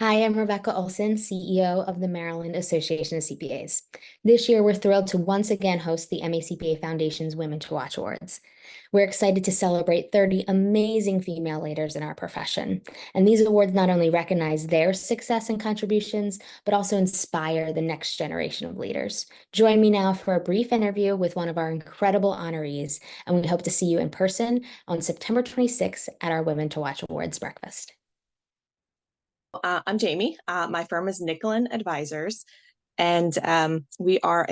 Hi, I'm Rebecca Olson, CEO of the Maryland Association of CPAs. This year, we're thrilled to once again host the MACPA Foundation's Women to Watch Awards. We're excited to celebrate 30 amazing female leaders in our profession. And these awards not only recognize their success and contributions, but also inspire the next generation of leaders. Join me now for a brief interview with one of our incredible honorees, and we hope to see you in person on September 26th at our Women to Watch Awards breakfast. I'm Jaime. My firm is Nicklin Advisors, and we are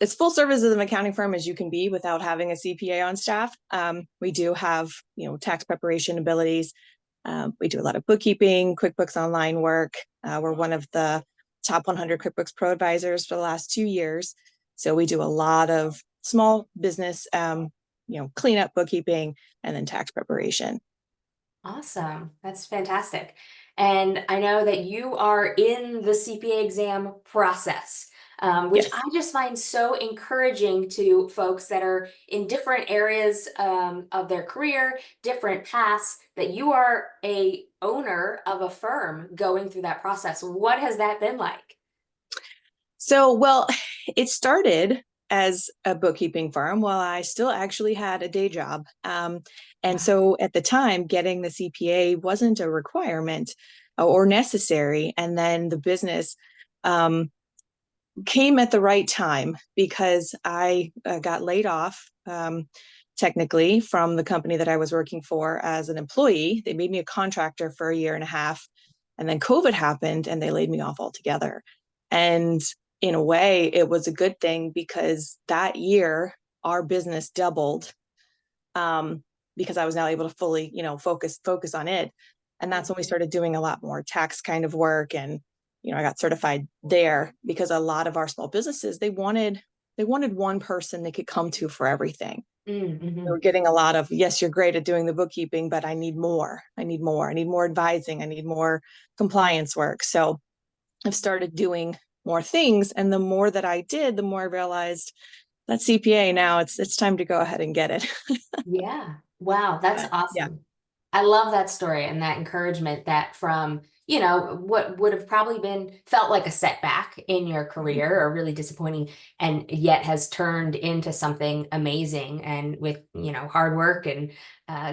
as full service as an accounting firm as you can be without having a CPA on staff. We do have, tax preparation abilities. We do a lot of bookkeeping, QuickBooks Online work. We're one of the top 100 QuickBooks Pro advisors for the last 2 years. So we do a lot of small business, cleanup, bookkeeping, and then tax preparation. Awesome. That's fantastic. And I know that you are in the CPA exam process, which Yes. I just find so encouraging to folks that are in different areas of their career, different paths, that you are a owner of a firm going through that process. What has that been like? So, it started as a bookkeeping firm while I still actually had a day job. And so at the time, getting the CPA wasn't a requirement or necessary. And then the business came at the right time because I got laid off, technically, from the company that I was working for as an employee. They made me a contractor for a year and a half. And then COVID happened and they laid me off altogether. And in a way, it was a good thing because that year our business doubled, because I was now able to fully, focus on it. And that's when we started doing a lot more tax kind of work. And, I got certified there because a lot of our small businesses, they wanted one person they could come to for everything. Mm-hmm. We were getting a lot of, yes, you're great at doing the bookkeeping, but I need more. I need more advising. I need more compliance work. So I've started doing more things. And the more that I did, the more I realized that CPA now it's time to go ahead and get it. Yeah. Wow. That's awesome. Yeah. I love that story and that encouragement that from, what would have probably felt like a setback in your career or really disappointing, and yet has turned into something amazing. And with, hard work and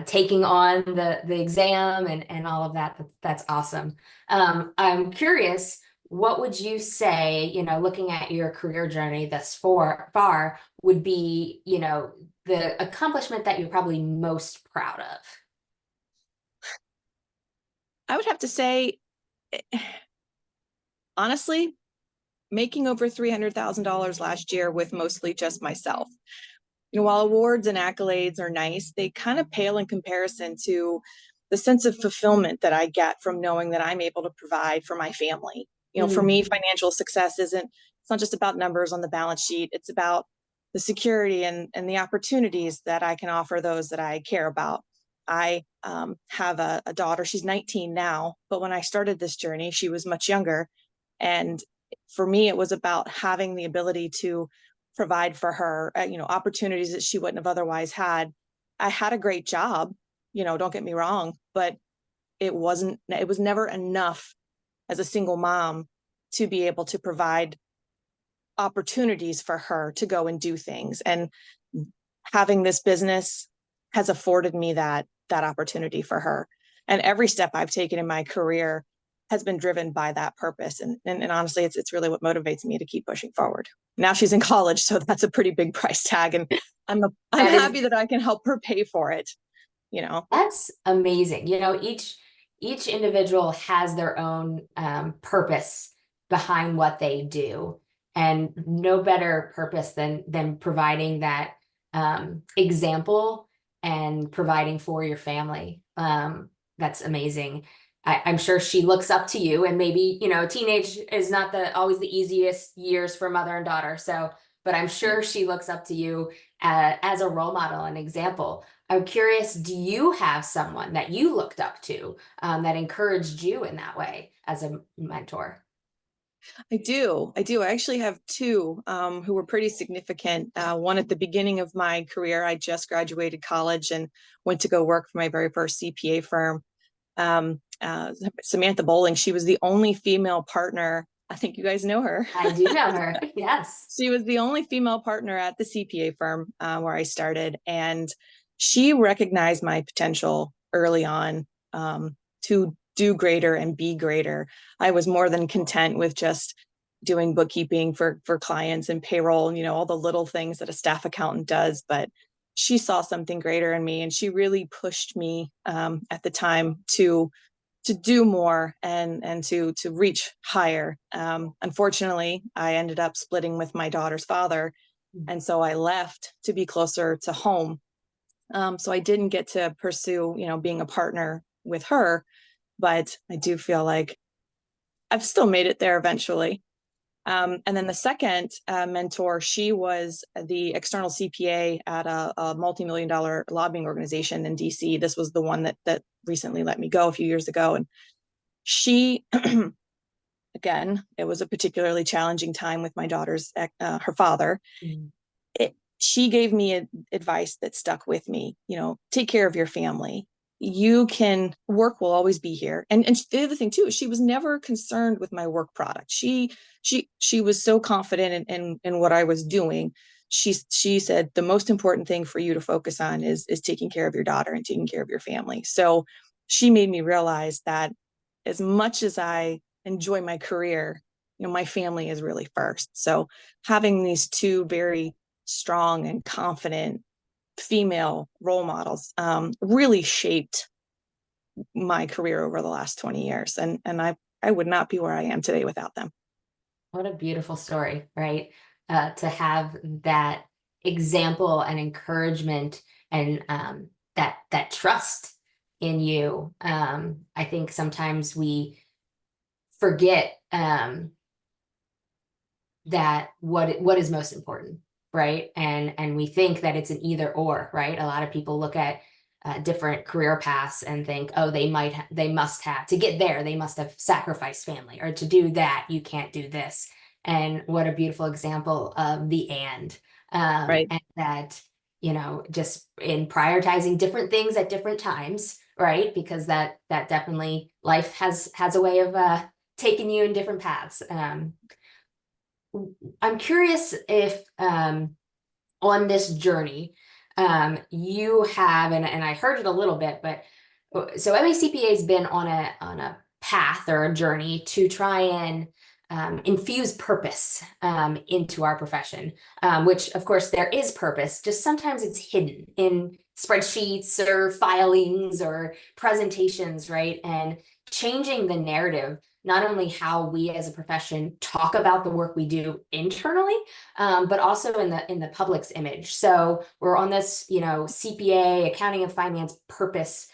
taking on the exam and all of that, that's awesome. I'm curious, what would you say, looking at your career journey thus far would be, the accomplishment that you're probably most proud of? I would have to say, honestly, making over $300,000 last year with mostly just myself. While awards and accolades are nice, they kind of pale in comparison to the sense of fulfillment that I get from knowing that I'm able to provide for my family. For me, financial success it's not just about numbers on the balance sheet. It's about the security and the opportunities that I can offer those that I care about. I have a daughter. She's 19 now, but when I started this journey, she was much younger. And for me, it was about having the ability to provide for her, opportunities that she wouldn't have otherwise had. I had a great job, don't get me wrong, but it was never enough as a single mom to be able to provide opportunities for her to go and do things. And having this business has afforded me that opportunity for her. And every step I've taken in my career has been driven by that purpose. And honestly, it's really what motivates me to keep pushing forward. Now she's in college, so that's a pretty big price tag. And I'm happy that I can help her pay for it. That's amazing. Each individual has their own purpose behind what they do, and no better purpose than providing that example and providing for your family. That's amazing. I'm sure she looks up to you, and maybe, teenage is not always the easiest years for mother and daughter. So, but I'm sure she looks up to you as a role model and example. I'm curious, do you have someone that you looked up to that encouraged you in that way as a mentor? I do. I actually have two who were pretty significant. One at the beginning of my career, I just graduated college and went to go work for my very first CPA firm. Samantha Bowling. She was the only female partner. I think you guys know her. I do know her. Yes. She was the only female partner at the CPA firm where I started. And she recognized my potential early on to do greater and be greater. I was more than content with just doing bookkeeping for clients and payroll and, all the little things that a staff accountant does. But she saw something greater in me, and she really pushed me at the time to do more and to reach higher. Unfortunately, I ended up splitting with my daughter's father, and so I left to be closer to home. So I didn't get to pursue, being a partner with her, but I do feel like I've still made it there eventually. And then the second mentor, she was the external CPA at a multi-million-dollar lobbying organization in DC. This was the one that recently let me go a few years ago. And she, again, it was a particularly challenging time with my daughter's, her father. She gave me advice that stuck with me. Take care of your family. Work will always be here. And the other thing too, is she was never concerned with my work product. She was so confident in what I was doing. She said, the most important thing for you to focus on is taking care of your daughter and taking care of your family. So she made me realize that as much as I enjoy my career, my family is really first. So having these two very strong and confident female role models really shaped my career over the last 20 years. And I would not be where I am today without them. What a beautiful story, right? To have that example and encouragement and that trust in you. I think sometimes we forget that what is most important, right? And we think that it's an either or, right? A lot of people look at different career paths and think, oh, they must have to get there, they must have sacrificed family, or to do that, you can't do this. And what a beautiful example of the Right. And that, just in prioritizing different things at different times, right? Because that definitely, life has a way of taking you in different paths. I'm curious if on this journey, you have, and I heard it a little bit, but so MACPA has been on a path or a journey to try and infuse purpose into our profession, which of course there is purpose, just sometimes it's hidden in spreadsheets or filings or presentations, right? And changing the narrative, not only how we as a profession talk about the work we do internally, but also in the public's image. So we're on this, CPA, accounting and finance purpose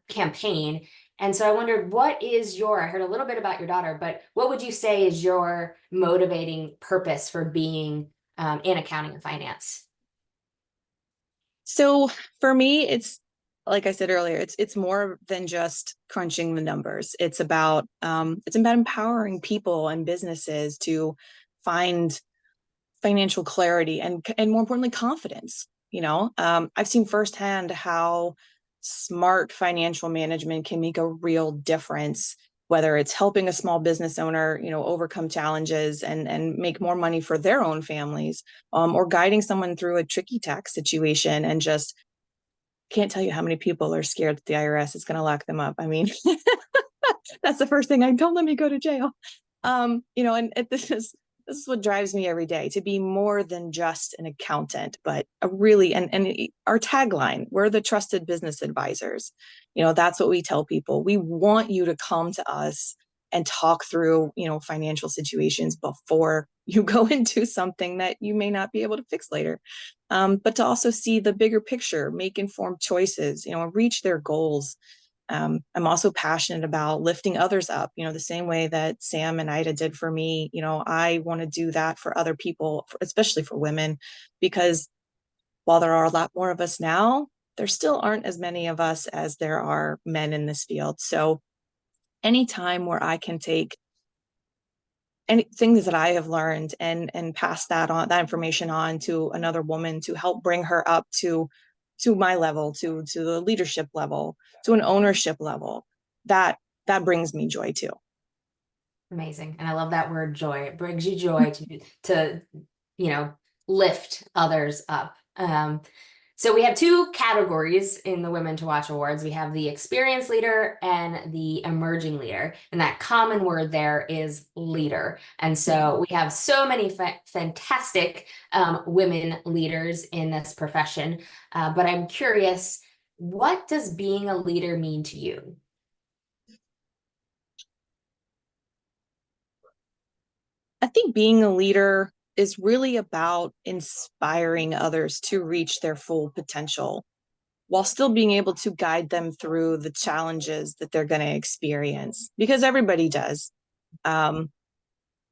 campaign. And so I wondered, I heard a little bit about your daughter, but what would you say is your motivating purpose for being in accounting and finance? So for me, it's, like I said earlier, it's more than just crunching the numbers. It's about empowering people and businesses to find financial clarity and more importantly, confidence. I've seen firsthand how smart financial management can make a real difference, whether it's helping a small business owner, overcome challenges and make more money for their own families, or guiding someone through a tricky tax situation. And just can't tell you how many people are scared that the IRS is going to lock them up. I mean, that's the first thing don't let me go to jail. And this is what drives me every day, to be more than just an accountant, but a really, and our tagline, we're the trusted business advisors. That's what we tell people. We want you to come to us and talk through, financial situations before you go into something that you may not be able to fix later. But to also see the bigger picture, make informed choices, reach their goals. I'm also passionate about lifting others up, the same way that Sam and Ida did for me. I want to do that for other people, especially for women, because while there are a lot more of us now, there still aren't as many of us as there are men in this field. So anytime where I can take any things that I have learned and pass that information on to another woman to help bring her up to my level, to the leadership level, to an ownership level, that brings me joy too. Amazing. And I love that word joy. It brings you joy to lift others up. So we have two categories in the Women to Watch Awards. We have the experienced leader and the emerging leader. And that common word there is leader. And so we have so many fantastic women leaders in this profession. But I'm curious, what does being a leader mean to you? I think being a leader is really about inspiring others to reach their full potential while still being able to guide them through the challenges that they're going to experience, because everybody does.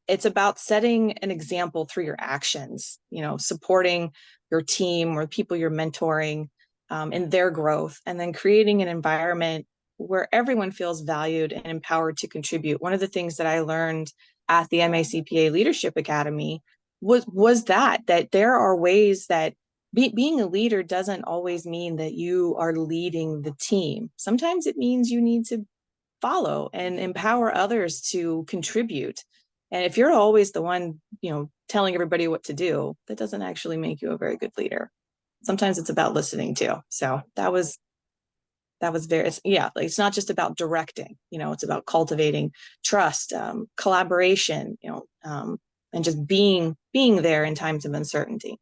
It's about setting an example through your actions, supporting your team or people you're mentoring in their growth, and then creating an environment where everyone feels valued and empowered to contribute. One of the things that I learned at the MACPA Leadership Academy was that there are ways that being a leader doesn't always mean that you are leading the team. Sometimes it means you need to follow and empower others to contribute. And if you're always the one, telling everybody what to do, that doesn't actually make you a very good leader. Sometimes it's about listening too. So that was very, like, it's not just about directing, it's about cultivating trust, collaboration, and just being there in times of uncertainty.